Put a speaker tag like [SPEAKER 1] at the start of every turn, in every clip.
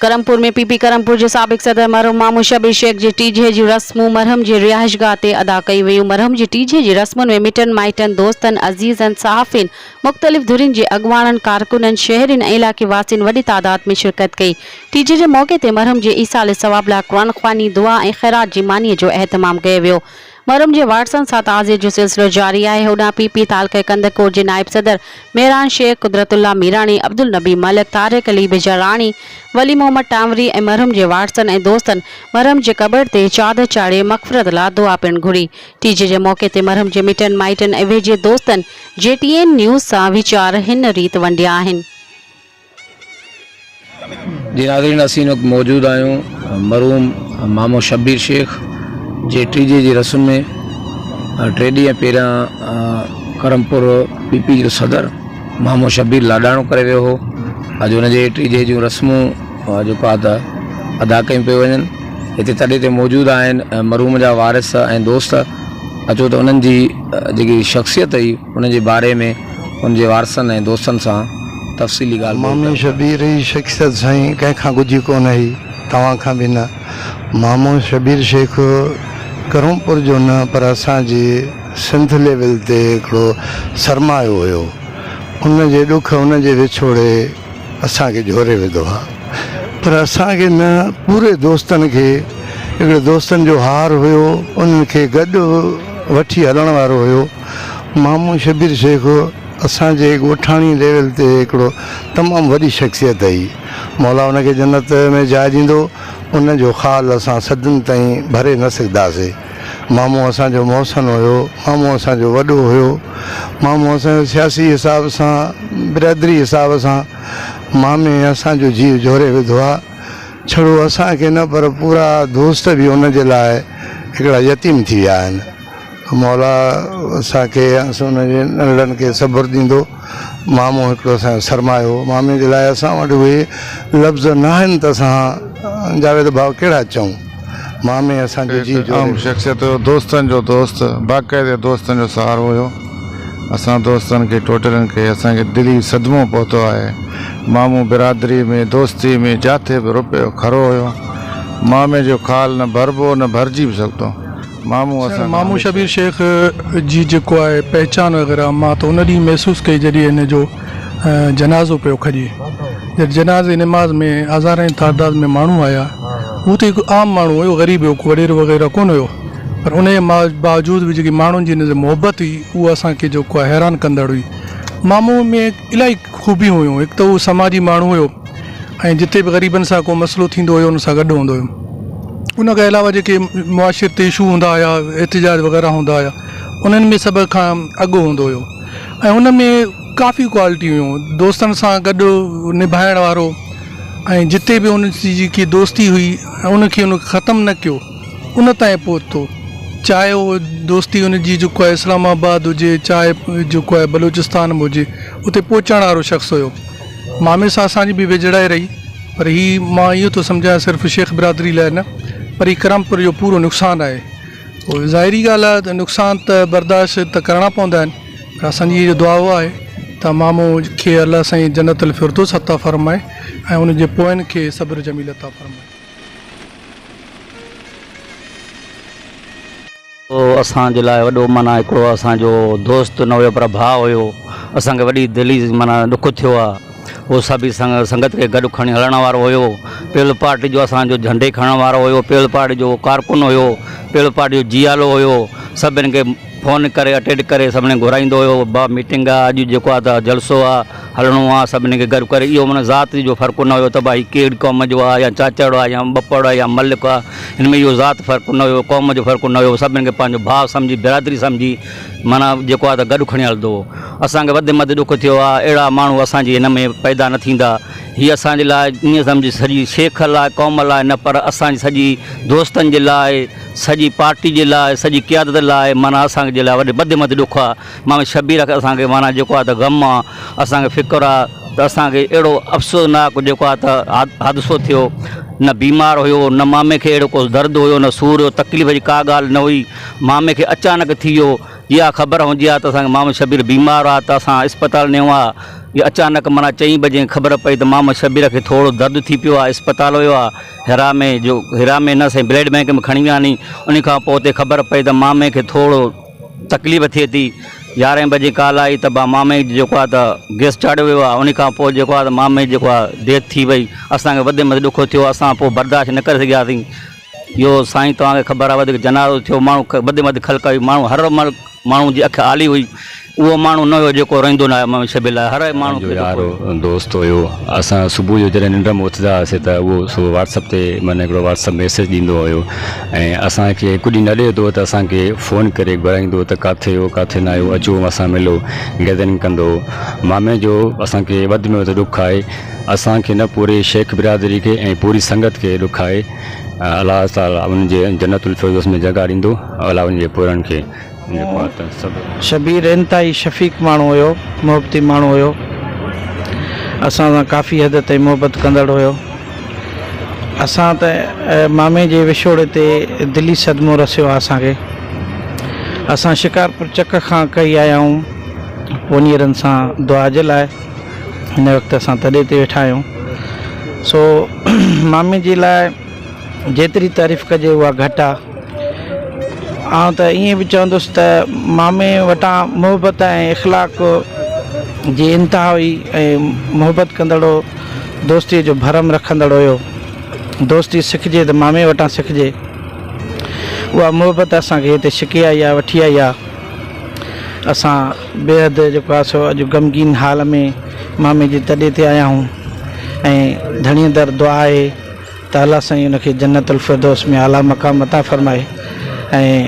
[SPEAKER 1] करमपुर में पीपी करमपुर के साबिक सदर मरहूम मामू शबीर शेख जी टीजे जी रस्मूं मरहम जी रिहाइशगाह ते अदा कई वयूं। मरहम जी टीजे जी रस्मुन में मिटन माइटन दोस्तन अजीजन सहाफ़िन मुख्तलिफ धुरिन के अगवाणन कारकुनन शहरिन इलाके वासिन वडी तादाद में शिरकत कई। टीजे के मौके ते मरहम जे ईसाल सवाब ला कुरान ख़वानी दुआ और खैरात की मानी जो एहतमाम कयो वियो। मरहम जे वारसन सां ताज़ियत जो सिलसिलो जारी है। होॾां पीपी तालके कंदकोट के नायब सदर मेहरान शेख कुदरतुल्ला मीरानी अब्दुल नबी मलिक तारिक अली बिजरानी वली मोहम्मद टांवरी और मरहम के वारसन और दोस्तन मरहम के कबर ते चादर चाढ़े मग़फ़िरत ला दुआ पिण घुरी। टीजे के मौके ते मरहम के मिटन माइटन और वेझे दोस्तन JTN न्यूज़ सां वीचार हिन रीत वंडिया आहिनि।
[SPEAKER 2] जी नाज़रीन, असीं मौजूद आहियूं मरहूम मामू शबीर शेख जे टीजे जी रस्म में 3 ॾींहं पहिरियां करमपुर पीपी जो सदर मामू शबीर लाॾाणो करे वियो हो। अॼु हुनजे टीजे जूं रस्मूं जेको आहे त अदा कयूं पियूं वञनि। हिते तॾहिं ते मौजूद आहिनि मरहूम जा वारिस ऐं दोस्त। अचो त उन्हनि जी जेकी शख़्सियत हुई उनजे बारे में उनजे वारसनि ऐं दोस्तनि सां तफ़सीली ॻाल्हि।
[SPEAKER 3] मामू शबीर जी शख़्सियत साईं कंहिंखां गुझी कोन हुई, तव्हां खां बि न। मामू शबीर शेख करमपुर जो न पर असांजे सिंध लेवल ते हिकिड़ो सरमायो हुयो। उनजे ॾुख उनजे विछोड़े असांखे जोड़े विधो आहे। पर असांखे न पूरे दोस्तनि खे हिकिड़े दोस्तनि जो हार हुयो, उन्हनि खे गॾु वठी हलण वारो हुयो। मामू शबीर शेख असांजे ॻोठाणी लेवल ते हिकिड़ो तमामु वॾी शख़्सियत हुई। मौला उनखे जन्नत में जाइ ॾींदो। उनजो ख़्यालु असां सदियुनि ताईं भरे न सघंदासीं। मामू असांजो मोहसिन हुयो, मामू असांजो वॾो हुयो। मामू असांजो सियासी हिसाब सां बिरादरी हिसाब सां मामे असांजो जीव जोड़े विधो आहे। छड़ो असांखे न पर पूरा दोस्त बि उनजे लाइ हिकिड़ा यतीम थी विया आहिनि। मौला असांखे उनजे नंढड़नि खे सब्र ॾींदो। मामू हिकिड़ो असांजो सरमायो। मामे जे लाइ असां वटि उहे लफ़्ज़ न आहिनि त असां जावेद भाउ कहिड़ा चऊं। मामे असांजो जी
[SPEAKER 4] आम शख़्सियत दोस्तनि जो दोस्त, बाक़ाइदे दोस्तनि जो सहारो हुयो। असां दोस्तनि खे टोटलनि खे असांखे दिली सदमो पहुतो आहे। मामू बिरादरी में दोस्ती में जिथे बि रुपयो खरो हुयो। मामे जो ख़्यालु न भरबो न भरिजी बि सघंदो।
[SPEAKER 5] मामू शबीर शेख जी जेको आहे पहचान वग़ैरह मां त उन ॾींहुं महसूसु कई जॾहिं हिन जो जनाज़ो पियो खॼे। जॾहिं जनाज़े नमाज़ में हज़ारे तादाद में माण्हू आया। हू त हिकु आम माण्हू हुयो, ग़रीब हुयो, वॾेरो वग़ैरह कोन हुयो। पर उन जे बावजूदि बि जेकी माण्हुनि जी हिन मोहबत हुई उहा असांखे जेको आहे हैरान कंदड़ हुई। मामू में इलाही खूबियूं हुयूं। हिकु त उहो समाजी माण्हू हुयो ऐं जिते बि ग़रीबनि सां को मसइलो थींदो हुयो उन सां गॾु हूंदो हुयो। उन खां अलावा जेके मुआशिरती इशू हूंदा हुया, एहतिजाज वग़ैरह हूंदा हुया, उन्हनि में सभ खां अॻु हूंदो हुयो। ऐं हुन में काफ़ी क्वालिटियूं हुयूं। दोस्तनि सां गॾु निभाइण वारो ऐं जिते बि उन जी जेकी दोस्ती हुई उनखे उन ख़तमु न कयो, उन ताईं पहुतो। चाहे उहो दोस्ती उन जी जेको आहे इस्लामाबाद हुजे, चाहे जेको आहे बलूचिस्तान में हुजे, उते पहुचण वारो शख़्स हुयो। मामे सां असांजी बि विझड़ाई रही। पर हीअ मां इहो थो सम्झां सिर्फ़ु शेख बिरादरी लाइ न, पर हीअ करमपुर जो पूरो नुक़सानु आहे। पोइ ज़ाहिरी ॻाल्हि आहे त नुक़सान त बर्दाश्त त करणा पवंदा आहिनि। पर असांजी इहा दुआ आहे त मामू खे अलाह साईं जन्नतुल फिरदौस अता फ़रमाए ऐं उनजे पोयनि खे सब्र जमील अता फ़रमाए।
[SPEAKER 6] असांजे लाइ वॾो माना हिकिड़ो असांजो दोस्त न हुयो पर भाउ हुयो। असांखे वॾी दिली माना ॾुख थियो आहे। उहो सभी संगत के गॾु खणी हलण वारो हुयो। पीपल पार्टी जो असांजो झंडे खणण वारो हुयो। पीपल पार्टी जो कारकुन हुयो। पीपल पार्टी जो जियालो हुयो। सभिनि खे फ़ोन करे अटेंड करे सभिनी घुराईंदो हुयो। मीटिंग आहे, अॼु जेको आहे त जलसो आहे, हलणो आहे, सभिनी खे गॾु करे। इहो माना ज़ाति जो फ़र्क़ु न हुयो त भाई कहिड़ी क़ौम जो आहे या चाचड़ आहे या बपड़ आहे या मलिक आहे। हिन में इहो ज़ाति फ़र्क़ु न हुयो, क़ौम जो फ़र्क़ु न हुयो। सभिनी खे पंहिंजो भाउ सम्झी, बिरादरी सम्झी माना जेको आहे त गॾु खणी हलंदो हो। असांखे वधि में वधि ॾुख थियो आहे अहिड़ा माण्हू असांजी हिन में पैदा न थींदा। हीअ असांजे लाइ ईअं सम्झी सॼी शेख लाइ, क़ौम लाइ न, पर असांजी सॼी दोस्तनि जे लाइ, सॼी पार्टी जे लाइ, सॼी क़ियादत लाइ माना असांजे लाइ वधि में वधि ॾुख आहे। मां शबीर खे असांखे माना जेको आहे त ग़म आहे, असांखे फ़िक्रु आहे त असांखे अहिड़ो अफ़सोसनाक जेको आहे त हादिसो थियो। न बीमार हुयो, न मामे खे अहिड़ो को दर्द हुयो, न सूर हुयो, तकलीफ़ जी का ॻाल्हि न हुई। मामे खे अचानक थी वियो। इहा ख़बर हुजे आहे त असांखे मोहम्मद शबीर बीमार आहे त असां इस्पताल नियो आहे। ये अचानक माना 4 बजे ख़बर पई त मोहम्मद शबीर खे थोरो दर्द थी पियो आहे, इस्पताल वियो आहे हिरा में न साईं ब्लड बैंक में खणी विया नी। उन खां पोइ उते ख़बर पई त मामे खे थोरो तकलीफ़ थिए थी। 11 बजे कॉल आई त मामे जेको आहे त गैस चाढ़ियो वियो आहे। उन खां पोइ जेको आहे त मामे जेको आहे डेथ थी वई। असांखे वधि में वधि ॾुखु थियो, असां पोइ बर्दाश्त न करे सघियासीं। इहो साईं तव्हांखे ख़बर आहे वधीक जनाज़ो थियो, माण्हू वधि में वधि ख़लक़ हुई, माण्हू हर माण्हू जी अखि आली हुई। उहो माण्हू न हुयो जेको रहंदो न आहे मोहम्मद शबीर लाइ, हर माण्हू खे
[SPEAKER 7] यारो दोस्त हुयो। असां सुबुह जो जॾहिं निंड में उथंदा हुआसीं त उहो व्हाट्सअप ते माना हिकिड़ो व्हाट्सअप मैसेज ॾींदो हुयो ऐं असांखे हिकु ॾींहुं न ॾिए थो त असांखे फ़ोन करे घुराईंदो त किथे हो किथे न आहियो, अचो असां मिलो, गैदरिंग कंदो। मामे जो असांखे वधि में वधि ॾुखु आहे, असांखे न पूरे शेख बिरादरी खे ऐं पूरी संगत खे ॾुखु आहे। अलाह ताला उनजे जन्नतुल फिरदौस में जॻह ॾींदो, अलाह उनजे पुरनि खे जेको आहे त सभु।
[SPEAKER 8] शबीर इंतहाई शफ़ीक़ माण्हू हुयो, मोहबती माण्हू हुयो, असां सां काफ़ी हद ताईं मोहबत कंदड़ हुयो। असां त मामे जे विछोड़े ते दिली सदमो रसियो आहे असांखे। असां शिकारपुर चक खां कई आया आहियूं पोनीरनि सां दुआ जे लाइ। हिन वक़्तु असां तॾे ते वेठा आहियूं। सो मामे जे लाइ जेतिरी तारीफ़ कजे उहा घटि आहे। ऐं त ईअं बि चवंदुसि त मामे वटां मोहबत ऐं इख़लाक़ जी इंतिहा हुई ऐं मोहबत कंदड़ हो, दोस्तीअ जो भरम रखंदड़ हुयो। दोस्ती सिखिजे त मामे वटां सिखिजे, उहा मोहबत असांखे हिते छिके आई आहे, वठी आई आहे। असां बेहद जेको आहे सो अॼु ग़मगीन हाल में मामे जे तॾे ते आया आहियूं ऐं धणीअ दर दुआ आहे त अलाह साईं उनखे जन्नतुल फिरदौस में आला मक़ाम अता फ़रमाए ऐं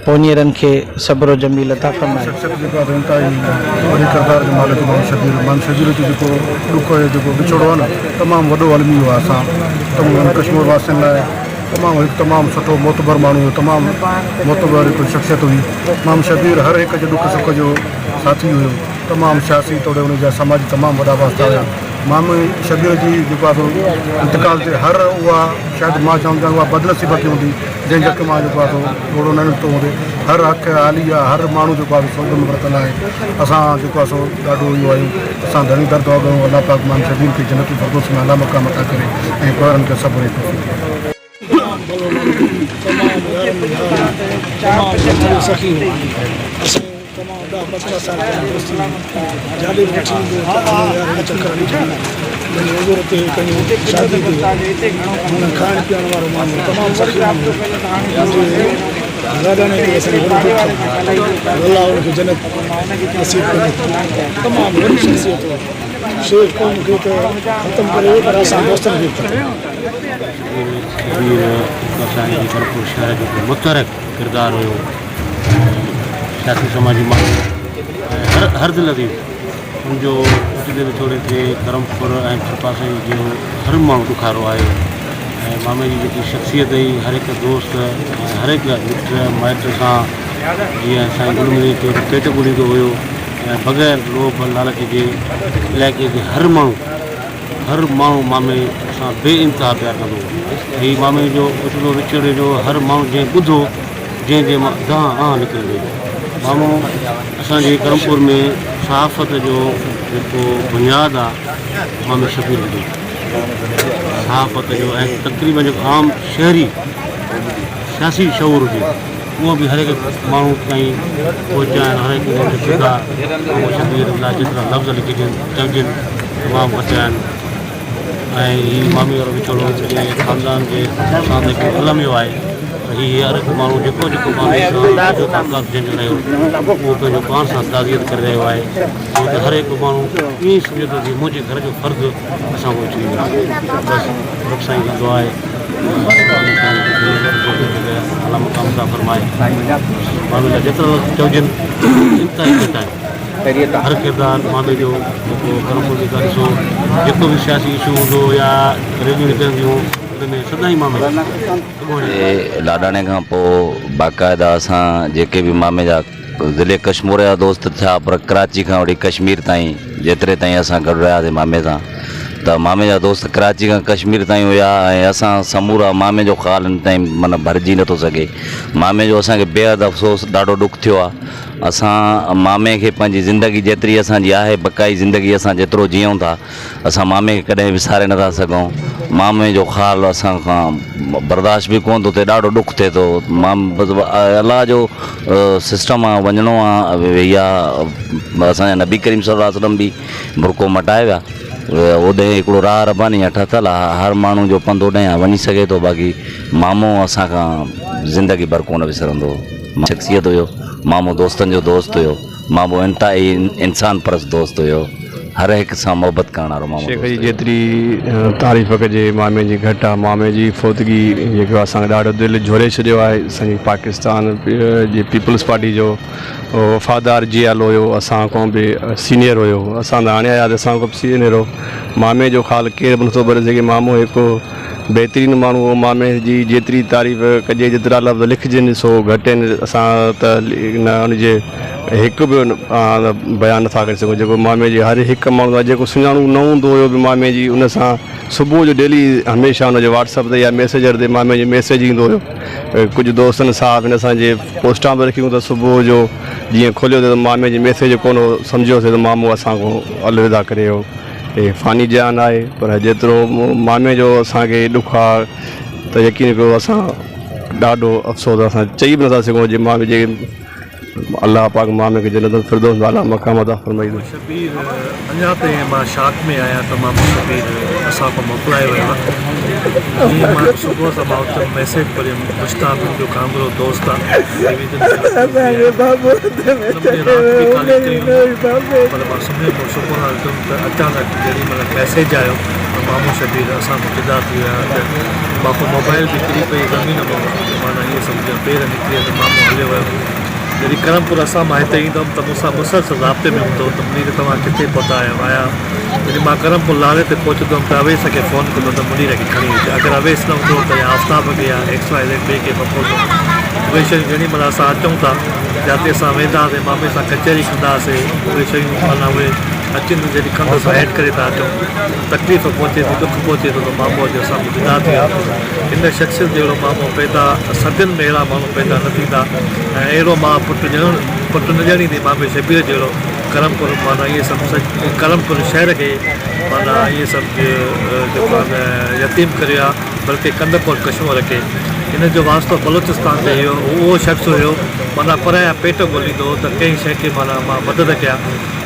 [SPEAKER 8] पोनीरनि खे सब्र जमील अता फ़रमाए।
[SPEAKER 9] वॾे किरदार जो मालिक मोहम्मद शबीर जो जेको ॾुखु आहे, जेको विछोड़ो आहे न, तमामु वॾो अलमी हुओ आहे। असां तमामु कश्मीर वासियुनि लाइ तमामु सुठो मोतबर माण्हू हुयो, तमामु मोतबर हिकु शख़्सियत हुई। मोहम्मद शबीर हर हिक जो ॾुख सुख जो साथी हुयो। तमामु सियासी तौरु हुनजा समाजी तमामु वॾा वास्ता हुया। मोहम्मद शबीर जी जेको आहे इंतकाल ते हर उहा शायदि मां चवंदा उहा बदनसीबत हूंदी जंहिं जक मां जेको आहे थोरो न निकितो हूंदे। हर अखि आली आहे, हर माण्हू जेको आहे सो में वरितल आहे। असां जेको आहे सो ॾाढो इहो आहियूं, असां घणी दर दुआ कयूं अलाह पाक मोहम्मद शबीर खे जन्नतुल फिरदौस में आला मक़ाम अता करे ऐं ॿारनि खे सब्र खाइण पीअण वारो माण्हू तमामु जन्नत नसीब करे। तमामु वॾी शख़्सियत शेख क़ौम खे त ख़तमु करे पर असां दोस्तनि खे
[SPEAKER 10] असांजे करपुर शहर जो मुतरक किरदारु हुयो, सियासी समाजी माण्हू हर दिल अज़ीज़ उनजो उते विछोड़े ते करमपुर ऐं पासे जो हर माण्हू ॾुखारो आहे। ऐं मामे जी जेकी शख़्सियत हुई, हर हिकु दोस्त हर हिकु मिट माइट सां जीअं असांजे गुलमरी ते पेट ॻोल्हींदो हुयो ऐं बग़ैर लोभ लालच जे इलाइक़े जे हर माण्हू मामे सां बे इंतिहा प्यारु कंदो हुओ। हीउ मामे जो उछलो विछोड़े जो हर माण्हू जंहिं ॿुधो जंहिंजे मां दां निकिरी वई। मामो असांजे करमपुर में सहाफ़त जो जेको बुनियादु आहे मोहम्मद शबीर हुजे। सहाफ़त जो ऐं तक़रीबन जेको आम शहरी सियासी शऊर हुजे उहो बि हर हिकु माण्हू ताईं पहुचाइणु, हर हिकु मोहम्मद शबीर लाइ जेतिरा लफ़्ज़ लिखिजनि चवजनि तमामु घटि आहिनि। ऐं हीउ मामे वारो विछोड़ो ख़ानदान जे सां जेको अलमियो आहे, हीअ हर हिकु माण्हू जेको जंहिंजो रहियो उहो पंहिंजो पाण सां ताज़ियत करे रहियो आहे। छो त हर हिकु माण्हू ईअं सम्झे थो कि मुंहिंजे घर जो फ़र्ज़ु असां को अची वियो। बसि रब साईं खां दुआ आहे अला मक़ाम सां फ़रमाए। माण्हू लाइ जेतिरा चवजनि इंतिहा घटि आहिनि। हर किरदारु मामे जो जेको करमपुर जी था ॾिसो, जेको बि सियासी इशू हूंदो या रैलियूं निकिरंदियूं उनमें सदाईं मामे
[SPEAKER 11] लाॾाणे खां पोइ बाक़ाइदा असां जेके बि मामे जा ज़िले कश्मीर जा दोस्त थिया, पर कराची खां वठी कश्मीर ताईं जेतिरे ताईं असां गॾु रहियासीं मामे सां, त मामे जा दोस्त कराची खां कश्मीर ताईं हुया ऐं असां समूरा मामे जो ख़्यालु हिन ताईं माना भरिजी नथो सघे। मामे जो असांखे बेहदि अफ़सोस, ॾाढो ॾुखु थियो आहे। असां मामे खे पंहिंजी ज़िंदगी जेतिरी असांजी आहे बक़ाई ज़िंदगी असां जेतिरो जीऊं था, असां मामे खे कॾहिं विसारे नथा सघूं। मामे जो ख़्यालु असां खां बर्दाश्त बि कोन थो थिए, ॾाढो ॾुखु थिए थो। अलाह जो सिस्टम आहे, वञिणो आहे, या असांजा नबी करीम सल्लल्लाहु अलैहि वसल्लम बि बुरको मटाए विया। ओॾे हिकिड़ो राह रबानी आहे ठहियलु आहे, हर माण्हू जो पंधु ओॾे वञी सघे थो। बाक़ी मामो असांखां ज़िंदगी भर कोन विसरंदो। शख़्सियत हुयो, मामो दोस्तनि जो दोस्त हुयो, मामो इंसान परस्त दोस्त हुयो, हर हिक सां मोहबत करण वारो मामो।
[SPEAKER 12] शेख जी जेतिरी तारीफ़ कजे मामे जी घटि आहे। मामे जी फ़ौतगी जेको असांखे ॾाढो दिलि झोरे छॾियो आहे। असांजी पाकिस्तान जी पीपल्स पार्टी जो वफ़ादार जियाल हुयो, असां खां बि सीनियर हुयो। असां त हाणे आया त असां खां बि सीनियर हो। मामे जो ख़्यालु केरु बि नथो भरे सघे। मामो हिकु बहितरीनु माण्हू हो। मामे जी जेतिरी तारीफ़ कजे, जेतिरा लफ़्ज़ लिखजनि सो घटि आहिनि। असां त न हुनजे हिकु बि बयानु नथा करे सघूं। जेको मामे जी हर हिकु माण्हू आहे जेको सुञाणू न हूंदो हुयो बि मामे जी, उन सां सुबुह जो डेली हमेशह हुनजे व्हाट्सअप ते या मैसेजर ते मामे जो मैसेज ईंदो हुयो। कुझु दोस्तनि सां हिन असांजे पोस्टां बि रखियूं त सुबुह जो जीअं खोलियो त मामे जी मैसेज कोन सम्झियोसीं त मामो असांखां अलविदा करे वियो। हे फ़ानी जान आहे, पर जेतिरो मामे जो असांखे ॾुखु आहे त यकीन कयो असां ॾाढो अफ़सोस असां चई बि नथा सघूं। जे मामे जे अल्लाह पाक मामे खे जन्नत फिरदौस वाला मक़ाम अता फ़रमाईंदो।
[SPEAKER 13] शबीर अञा ताईं मां शाक में आहियां त मामो शबीर असां खां मोकिलायो वियो आहे। जीअं मां सुबुह सां मां उते मैसेज पढ़ियुमि, मुश्ताक जो कांगरो दोस्त आहे, पर मां सुम्हियो पोइ सुबुह सां ॾिठुमि त अचानक जेॾी महिल मैसेज आयो त मामो शबीर असां खां जुदा थी विया। त मां खां मोबाइल बि किरी पई ज़मीन मां, माना इहे सम्झो पेर निकिरी त मामो हलियो वियो। जॾहिं करमपुर असां मां हिते ईंदुमि त मूंसां मुसलसल राब्ते में हूंदो त मुंहिंजी तव्हां किथे पहुता आया। जॾहिं मां करमपुर लारे ते पहुचंदुमि त अवेस खे फ़ोन कंदो त मुंहिंजी खे खणी अचे। अगरि अवेस न हूंदो त या आफ्ताब खे या XYZ ॿिए खे पहुतो। उहे शयूं जेॾी महिल असां अचूं था, जिते असां वेंदा हुआसीं मामे सां कचहरी कंदा हुआसीं, उहे शयूं माना उहे अचनि जॾहिं खंड सां ऐड करे था अचूं, तकलीफ़ पहुचे थी, ॾुखु पहुचे थो त मामो जो असांखे जुदा थी वियो। इन शख़्सियत जहिड़ो मामो पैदा सदियुनि में अहिड़ा माण्हू पैदा न थींदा। ऐं अहिड़ो मां पुटु न ॼणींदी मामे शबीर जहिड़ो। करमपुर माना इहे सभु करमपुर शहर खे माना इहे सभु जेको आहे यतीम करियो आहे, बल्कि कंदपुर कश्मीर खे। इन जो वास्तो बलोचिस्तान ते हुयो। उहो शख़्स हुयो माना पराया पेट ॻोल्हींदो त कंहिं शइ खे माना मां मदद कयां।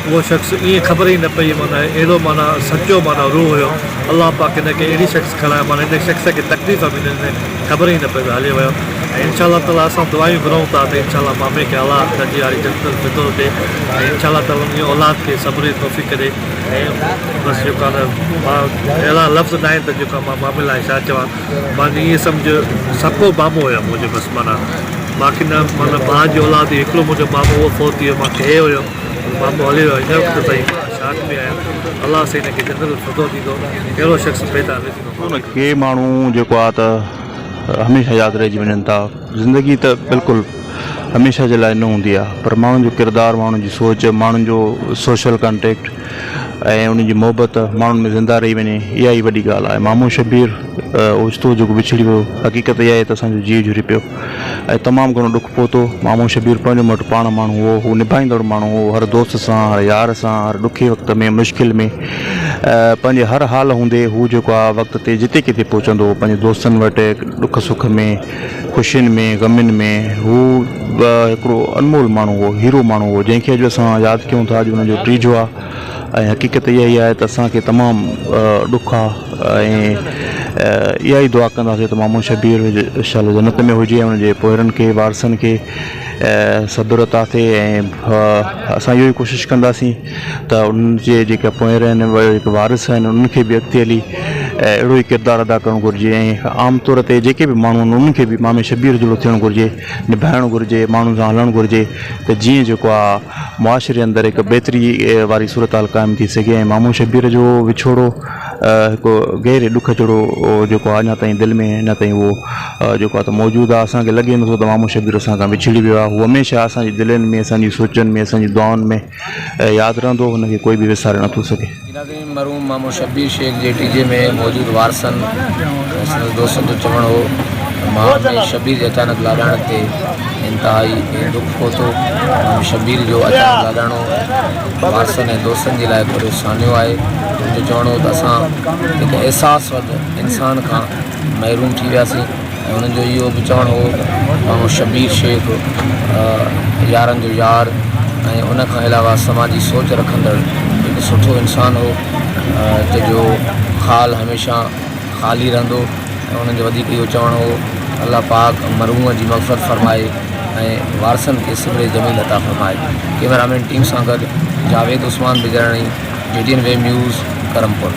[SPEAKER 13] उहो शख़्स ईअं ख़बर ई न पई, माना अहिड़ो माना सचो माना रूह हुयो। अलाह पाक हिन खे अहिड़ी शख़्स खणायो, माना हिन शख़्स खे तकलीफ़ बि ख़बर ई न पई हली वियो। ऐं इनशा ताला असां दुआयूं घुरूं था त इनशा मामे खे अलाह दर्जे वारी जन्नत विधो थिए। ऐं इनशा ताला उन औलाद खे सब्र तौफ़ीक़ करे। ऐं बसि जेको आहे मां अहिड़ा लफ़्ज़ न आहिनि त जेका मां मामे लाइ छा चवां। मां ईअं सम्झो सको मामो हुयो मुंहिंजो, बसि माना बाक़ी न माना भाउ जी औलाद हिकिड़ो मुंहिंजो मामो उहो फोत थी वियो, मूंखे हे हुयो मामो हली वियो। हिन वक़्तु ताईं शाक में आहियां। अलाह सां हिनखे जन्नत फिरदौस ॾींदो। अहिड़ो शख़्स पैदा न थींदो।
[SPEAKER 12] के माण्हू जेको आहे त हमेशह यादि रहिजी वञनि था। ज़िंदगी त बिल्कुलु हमेशह जे लाइ न हूंदी आहे, पर माण्हुनि जो किरदारु, माण्हुनि जी सोच, माण्हुनि जो सोशल कॉन्टेक्ट ऐं उन्हनि जी मोहबत माण्हुनि में ज़िंदा रही वञे, इहा ई वॾी ॻाल्हि आहे। मामो शबीर ओचितो जेको विछड़ी वियो, हक़ीक़त इहा आहे त असांजो जीउ जुड़ी पियो ऐं तमामु घणो ॾुखु पहुतो। मामो शबीर पंहिंजो मटि पाण माण्हू हो, हू निभाईंदड़ माण्हू हो। हर दोस्त सां, हर यार सां, हर ॾुखे वक़्त में, मुश्किल में, पंहिंजे हर हाल हूंदे हू जेको आहे वक़्त ते जिते किथे पहुचंदो हो, पंहिंजे दोस्तनि वटि ॾुख सुख में, ख़ुशियुनि में, ग़मनि में। हू हिकिड़ो अनमोल माण्हू हो, हीरो माण्हू हो, जंहिंखे अॼु असां यादि कयूं था। अॼु हुनजो टीजो आहे ऐं हक़ीक़त इहा ई आहे त असांखे तमामु ॾुखु आहे ऐं इहा ई दुआ कंदासीं त मामो शबीर इंशाअल्लाह जन्नत में हुजे, हुनजे पोरनि खे, वारसनि खे सब्र अता थिए। ऐं असां इहो ई कोशिशि कंदासीं त उन्हनि जे जेका पोयर आहिनि, जेके वारिस आहिनि, उन्हनि खे बि अॻिते हली अहिड़ो ई किरदारु अदा करणु घुरिजे। ऐं आम तौर ते जेके बि माण्हू आहिनि उन्हनि खे बि मामे शबीर जहिड़ो थियणु घुरिजे, निभाइणु घुरिजे, माण्हुनि सां हलणु घुरिजे, त जीअं जेको आहे मुआशिरे अंदरि हिकु बहितरी वारी सूरत हाल क़ाइमु थी सघे। ऐं मामो शबीर जो विछोड़ो हिकु गहरे ॾुख जहिड़ो जेको आहे अञा ताईं दिलि में अञा ताईं उहो जेको आहे त मौजूदु आहे। असांखे लॻे नथो त मामू शबीर असां खां विछड़ी वियो आहे। हू हमेशह असांजी दिलनि में, असांजी सोचनि में, असांजी दुआउनि में यादि रहंदो। हुनखे कोई बि विसारे नथो सघे।
[SPEAKER 2] मरहूम मामू शबीर शेख जे टीजे में मौजूदु वारसनि दोस्तनि जो चवणु हो मामू शबीर जे अचानक लाॾाइण ते इंतिहाई दुख पहुतो। मामू शबीर जो अचानक लाॾाइणो वारसनि ऐं दोस्तनि जे लाइ थोरो सानियो आहे। मुंहिंजो चवणो हो त असां हिकु अहसास वटि इंसान खां महरूम थी वियासीं ऐं उन्हनि जो इहो बि चवणु हो मामू शबीर शेख यारनि जो यार ऐं उनखां अलावा समाजी सोच रखंदड़ हिकु सुठो इंसानु हो जंहिंजो ख़ाल हमेशह ख़ाली रहंदो। ऐं उन्हनि जो वधीक इहो चवणु हो अल्लाह पाक मरहूम जी मग़फ़रत फ़रमाए ऐं वारसनि खे सिबरे ज़मीन अता फ़रमाए। कैमरामैन टीम सां गॾु जावेद उस्मान बिजराणी, JTN वे न्यूज़, करमपुर।